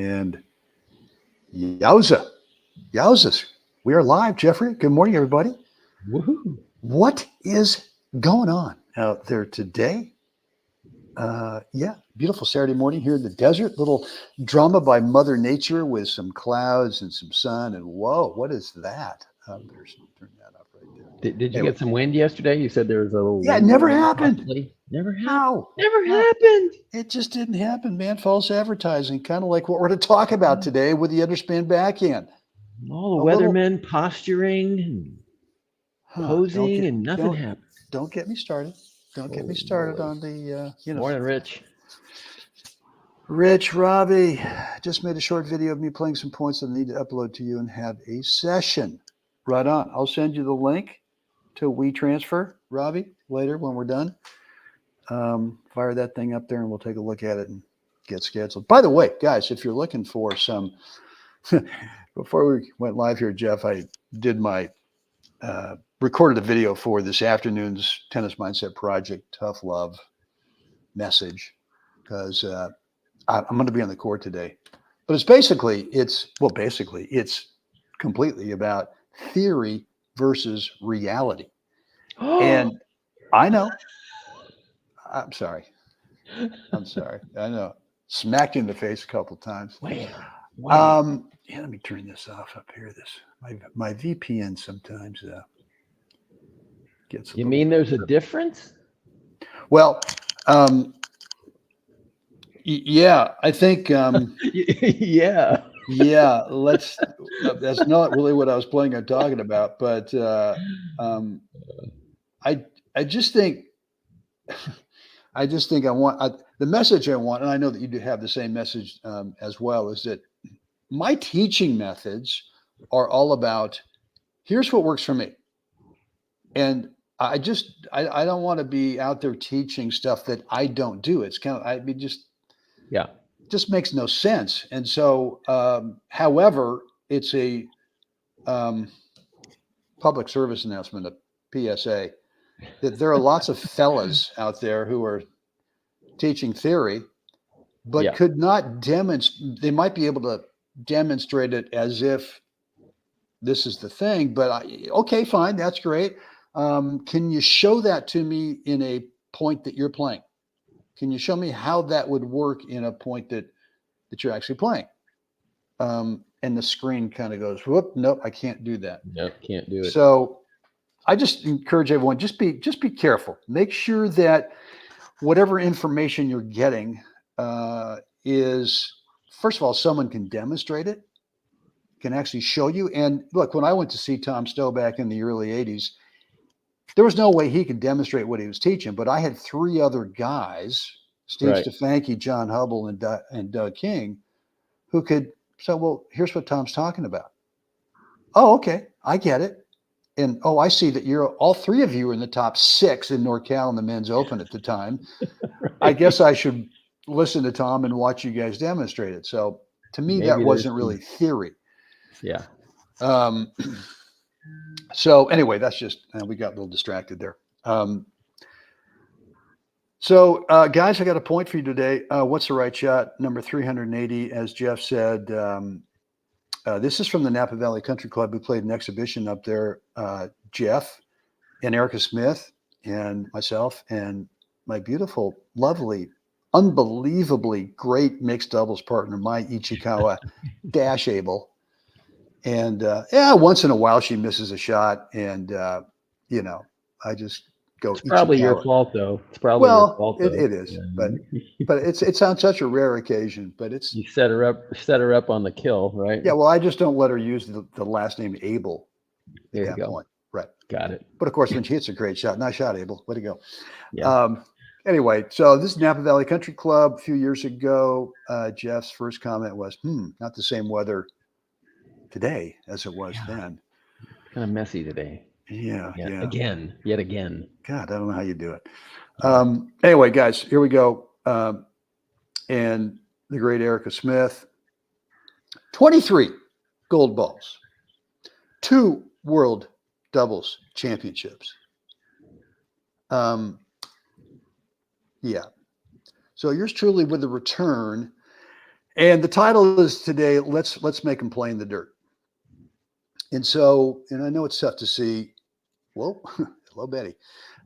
And yowza. Yowzas. We are live, Jeffrey. Good morning, everybody. Woohoo. What is going on out there today? Beautiful Saturday morning here in the desert. Little drama by Mother Nature with some clouds and some sun. And whoa, what is that? Better turn that up right there. Did you Anyway, get some wind yesterday? You said there was a little yeah, it wind never going on, happened. possibly. Never happened. How? Never How? happened. It just didn't happen, man. False advertising, kind of like what we're going to talk about today with the Underspin backhand. All the A little- weathermen posturing and posing, and nothing happened. Don't get me started. Don't get me started on the, Morning, Rich. Rich, Robbie, just made a short video of me playing some points that I need to upload to you and have a session. Right on. I'll send you the link to WeTransfer, Robbie, later when we're done. Fire that thing up there and we'll take a look at it and get scheduled. By the way, guys, if you're looking for some, before we went live here, Jeff, I did my, recorded a video for this afternoon's Tennis Mindset Project, Tough Love message, because I'm going to be on the court today. But it's completely about theory versus reality. And I know, I'm sorry. I know. Smacked you in the face a couple times. Wait. Let me turn this off up here. My VPN sometimes gets. You mean there's a difference? Well, yeah, I think. Yeah. Yeah, that's not really what I was planning on talking about, but I just think. I want the message I want, and I know that you do have the same message as well, is that my teaching methods are all about here's what works for me. And I don't want to be out there teaching stuff that I don't do. It's kind of, just makes no sense. And so, however, it's a public service announcement, a PSA, that there are lots of fellas out there who are teaching theory, but could not demonstrate. They might be able to demonstrate it as if this is the thing, but okay, fine, that's great. Can you show that to me in a point that you're playing? Can you show me how that would work in a point that you're actually playing? And the screen kind of goes, whoop, nope, I can't do that. Nope, can't do it. So I just encourage everyone, just be careful. Make sure that whatever information you're getting is, first of all, someone can demonstrate it, can actually show you. And look, when I went to see Tom Stowe back in the early 80s, there was no way he could demonstrate what he was teaching, but I had three other guys, Steve Stefanke, John Hubble, and Doug King, who could say, well, here's what Tom's talking about. Oh, okay, I get it. And, oh, I see that all three of you are in the top 6 in NorCal in the men's open at the time. I guess I should listen to Tom and watch you guys demonstrate it. So to me, that wasn't really theory. Yeah. So anyway, that's just, we got a little distracted there. So guys, I got a point for you today. What's the right shot? Number 380, as Jeff said. This is from the Napa Valley Country Club. We played an exhibition up there. Jeff and Erica Smith and myself and my beautiful, lovely, unbelievably great mixed doubles partner, Mai Ichikawa Abel. And once in a while she misses a shot, and I just go. It's probably your fault, though. It's probably your fault. It is, yeah. but it's on such a rare occasion. But it's you set her up on the kill, right? Yeah. Well, I just don't let her use the last name Abel. There you go. Point. Right. Got it. But of course, when she hits a great shot, nice shot, Abel. Way to go. Yeah. Anyway, so this is Napa Valley Country Club a few years ago. Jeff's first comment was, not the same weather today as it was then. Kind of messy today. Yeah. Yet again. God, I don't know how you do it. Anyway, guys, here we go. And the great Erica Smith, 23 gold balls, 2 world doubles championships. Yeah. So yours truly with the return. And the title is today, let's make them play in the dirt. And so, and I know it's tough to see. Whoa, hello, Betty.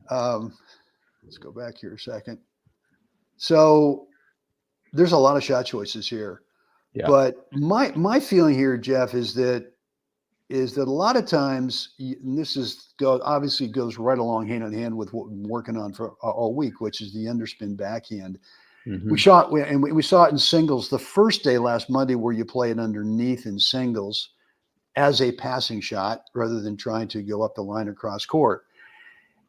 Let's go back here a second. So there's a lot of shot choices here. Yeah. But my feeling here, Jeff, is that a lot of times, and this obviously goes right along hand in hand with what we're working on for all week, which is the underspin backhand. Mm-hmm. We saw it in singles the first day last Monday, where you play it underneath in singles as a passing shot rather than trying to go up the line or cross court.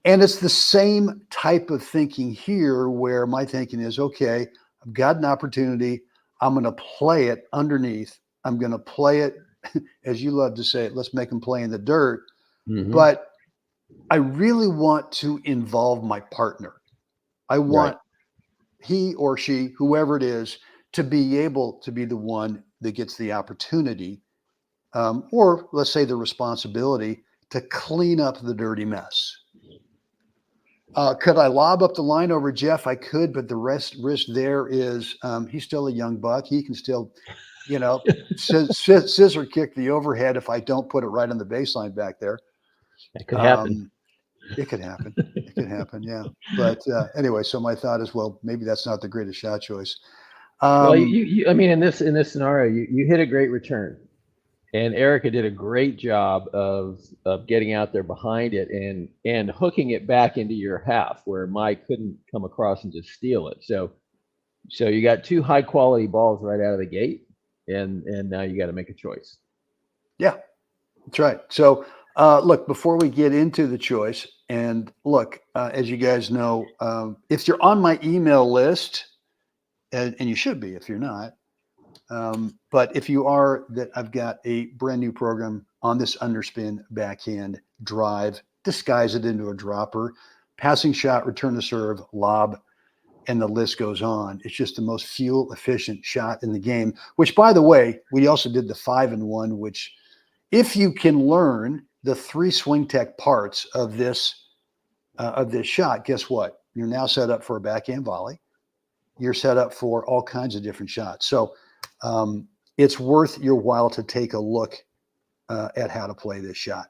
And it's the same type of thinking here, where my thinking is, okay, I've got an opportunity. I'm going to play it underneath. I'm going to play it, as you love to say it, let's make them play in the dirt. Mm-hmm. But I really want to involve my partner. I want he or she, whoever it is, to be able to be the one that gets the opportunity, or let's say the responsibility, to clean up the dirty mess. Could I lob up the line over Jeff? I could, but the risk there is he's still a young buck. He can still, scissor kick the overhead if I don't put it right on the baseline back there. That could happen. It could happen. It could happen, yeah. But anyway, so my thought is, well, maybe that's not the greatest shot choice. Well, I mean, in this scenario, you hit a great return, and Erica did a great job of getting out there behind it and hooking it back into your half, where Mike couldn't come across and just steal it. So you got two high quality balls right out of the gate, and now you got to make a choice. Yeah, that's right. So look, before we get into the choice, and look, as you guys know, if you're on my email list, and you should be if you're not, but if you are, that I've got a brand new program on this underspin, backhand, drive, disguise it into a dropper, passing shot, return to serve, lob, and the list goes on. It's just the most fuel efficient shot in the game, which, by the way, we also did the 5-in-1, which, if you can learn the 3 swing tech parts of this shot, guess what? You're now set up for a backhand volley. You're set up for all kinds of different shots. So it's worth your while to take a look at how to play this shot.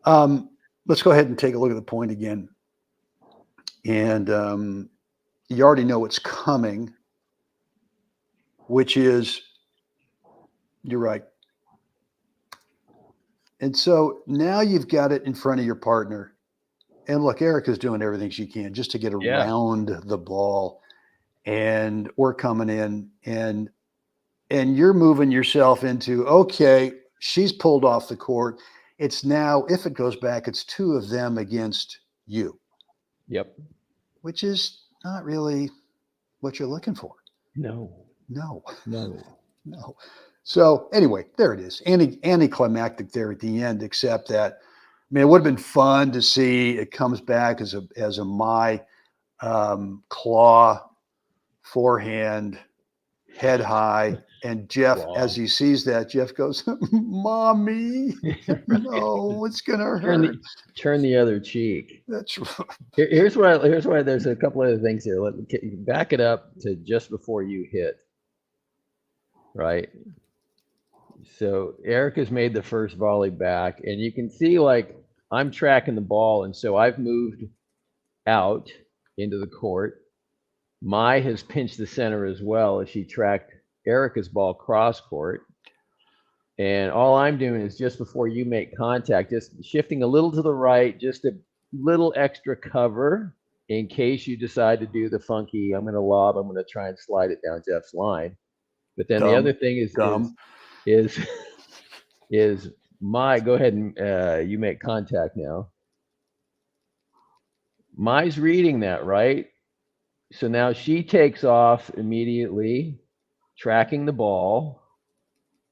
Let's go ahead and take a look at the point again. And you already know what's coming, which is, you're right. And so now you've got it in front of your partner. And look, Erica's doing everything she can just to get around the ball. And we're coming in, and you're moving yourself into, okay, she's pulled off the court. It's now, if it goes back, it's 2 of them against you. Yep. Which is not really what you're looking for. No. So anyway, there it is. Anticlimactic there at the end, except that, I mean, it would have been fun to see it comes back as a my claw forehand, head high, and Jeff, as he sees that, Jeff goes, "Mommy, no, it's gonna hurt." Turn the other cheek. That's right. Here's why there's a couple other things here. Let me back it up to just before you hit. Right. So Erica's made the first volley back, and you can see, like, I'm tracking the ball, and so I've moved out into the court. Mai has pinched the center as well as she tracked Erica's ball cross court. And all I'm doing is, just before you make contact, just shifting a little to the right, just a little extra cover in case you decide to do the funky, I'm going to lob, I'm going to try and slide it down Jeff's line. But then the other thing is Mai, go ahead and you make contact now. Mai's reading that, right? So now she takes off immediately, tracking the ball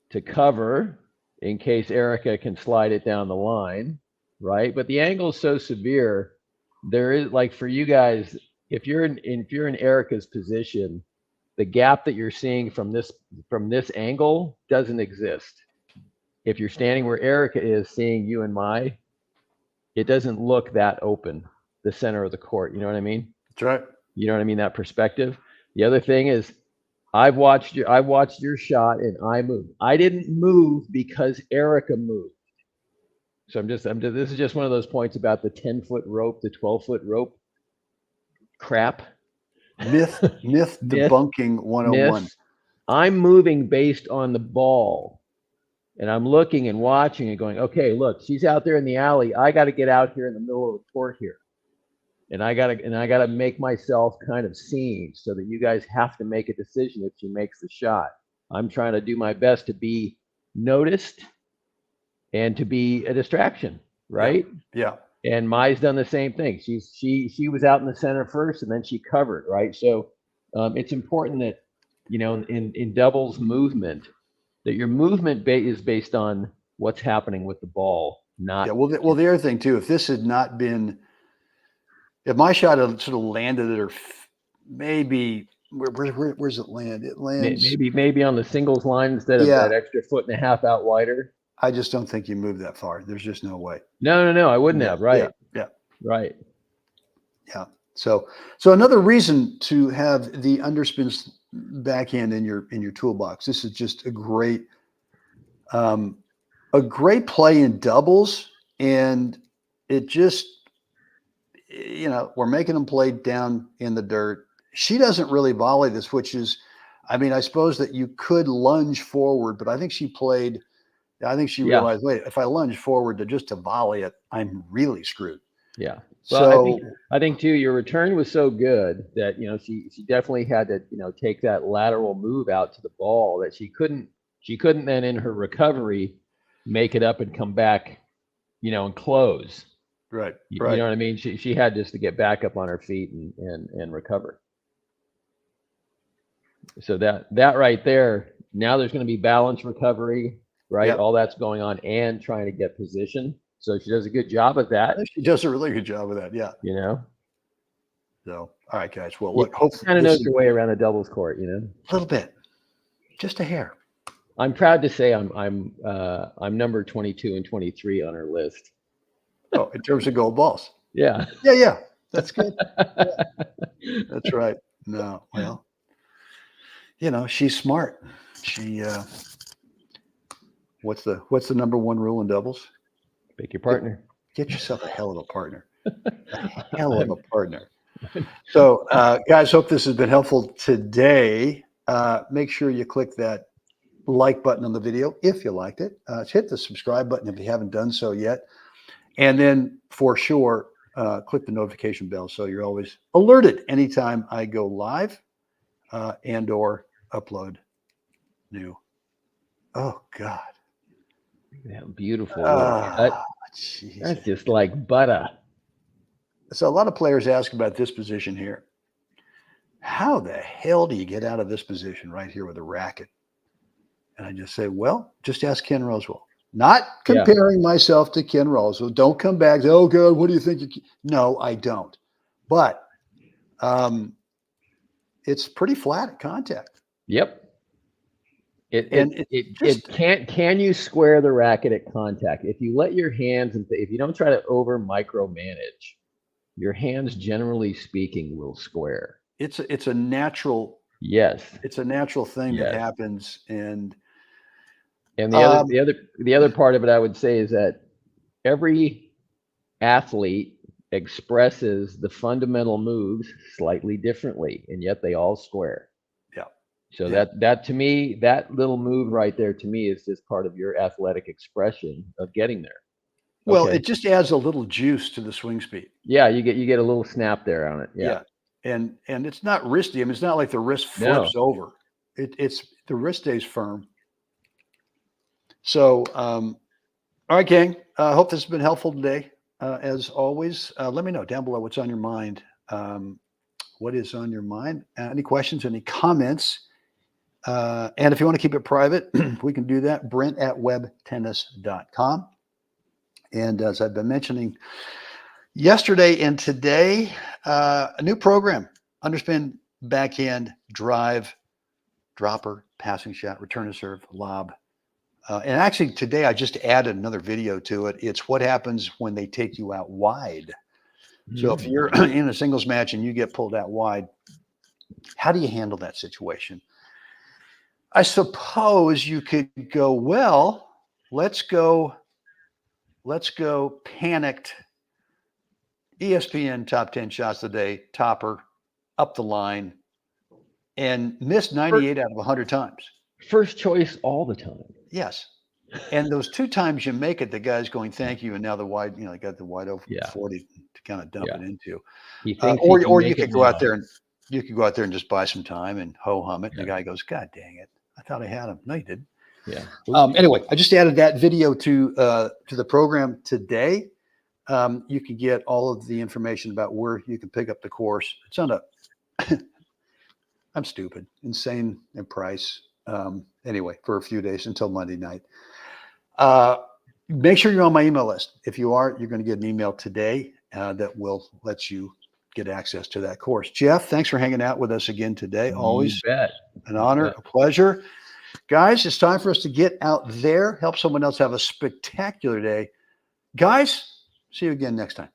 to cover in case Erica can slide it down the line, right? But the angle is so severe, there is, like, for you guys, if you're in Erica's position, the gap that you're seeing from this angle doesn't exist. If you're standing where Erica is, seeing you and Mai, it doesn't look that open, the center of the court. You know what I mean? That's right. You know what I mean? That perspective. The other thing is, I've watched your shot and I moved. I didn't move because Erica moved. So this is just one of those points about the 10-foot rope, the 12-foot rope crap. Myth debunking 101. Myth. I'm moving based on the ball. And I'm looking and watching and going, okay, look, she's out there in the alley. I got to get out here in the middle of the court here. And I gotta make myself kind of seen so that you guys have to make a decision if she makes the shot. I'm trying to do my best to be noticed and to be a distraction, right? Yeah. And Mai's done the same thing. She was out in the center first, and then she covered, right? So it's important that in doubles movement, that your movement is based on what's happening with the ball, not. Yeah. Well, the other thing too, if this had not been. If my shot had sort of landed at her, maybe where's it land? It lands maybe on the singles line instead of that extra 1.5 foot out wider. I just don't think you move that far. There's just no way. No, I wouldn't have. Right. Yeah. Right. Yeah. So another reason to have the underspin backhand in your toolbox. This is just a great play in doubles, and it just. We're making them play down in the dirt. She doesn't really volley this, which is, I suppose that you could lunge forward, but I think she realized, wait, if I lunge forward to volley it, I'm really screwed. Yeah. Well, I think too, your return was so good that, she definitely had to, take that lateral move out to the ball that she couldn't then in her recovery make it up and come back, and close. Right. You know what I mean? She had just to get back up on her feet and recover. So that right there, now there's going to be balance recovery, right? Yep. All that's going on and trying to get position. So she does a good job of that. She does a really good job of that. Yeah. So, all right, guys. Well, look, hopefully kind of knows your way around the doubles court, A little bit, just a hair. I'm proud to say I'm number 22 and 23 on her list. Oh, in terms of gold balls. Yeah. Yeah. That's good. Yeah. That's right. No, well, she's smart. She, what's the number one rule in doubles? Pick your partner. Get yourself a hell of a partner. A hell of a partner. So, guys, hope this has been helpful today. Make sure you click that like button on the video if you liked it. Hit the subscribe button if you haven't done so yet. And then for sure, click the notification bell so you're always alerted anytime I go live and or upload new. Oh, God. That beautiful. That's just like butter. So a lot of players ask about this position here. How the hell do you get out of this position right here with a racket? And I just say, well, just ask Ken Rosewell. Not comparing myself to Ken Rosewell. Don't come back. Say, oh, God, what do you think? No, I don't. But it's pretty flat at contact. Yep. Can you square the racket at contact? If you let your hands, if you don't try to over micromanage, your hands, generally speaking, will square. It's a natural. Yes. It's a natural thing that happens. And the other part of it, I would say, is that every athlete expresses the fundamental moves slightly differently, and yet they all square. Yeah. So that to me, that little move right there to me is just part of your athletic expression of getting there. Well, it just adds a little juice to the swing speed. Yeah, you get a little snap there on it. Yeah. And it's not wristy. It's not like the wrist flips over. It's the wrist stays firm. So, all right, gang. I hope this has been helpful today. As always, let me know down below what's on your mind. What is on your mind? Any questions, any comments? And if you want to keep it private, we can do that. Brent at WebTennis.com. And as I've been mentioning yesterday and today, a new program, Underspin, backhand, drive, dropper, passing shot, return to serve, lob. And actually today I just added another video to it. It's what happens when they take you out wide. So if you're in a singles match and you get pulled out wide, how do you handle that situation? I suppose you could go, well, let's go panicked ESPN top 10 shots a day, topper, up the line, and miss 98 out of 100 times. First choice all the time. Yes. And those 2 times you make it, the guy's going, thank you. And now the wide, you got the wide open 40 to kind of dump it into. He thinks Or you could go out there and just buy some time and ho-hum it. And the guy goes, God dang it. I thought I had him. No, you didn't. Yeah. Anyway, I just added that video to the program today. You can get all of the information about where you can pick up the course. It's on I'm stupid, insane in price. Anyway, for a few days until Monday night. Make sure you're on my email list. If you are, you're going to get an email today that will let you get access to that course. Jeff, thanks for hanging out with us again today. Always an honor, a pleasure. Guys, it's time for us to get out there, help someone else have a spectacular day. Guys, see you again next time.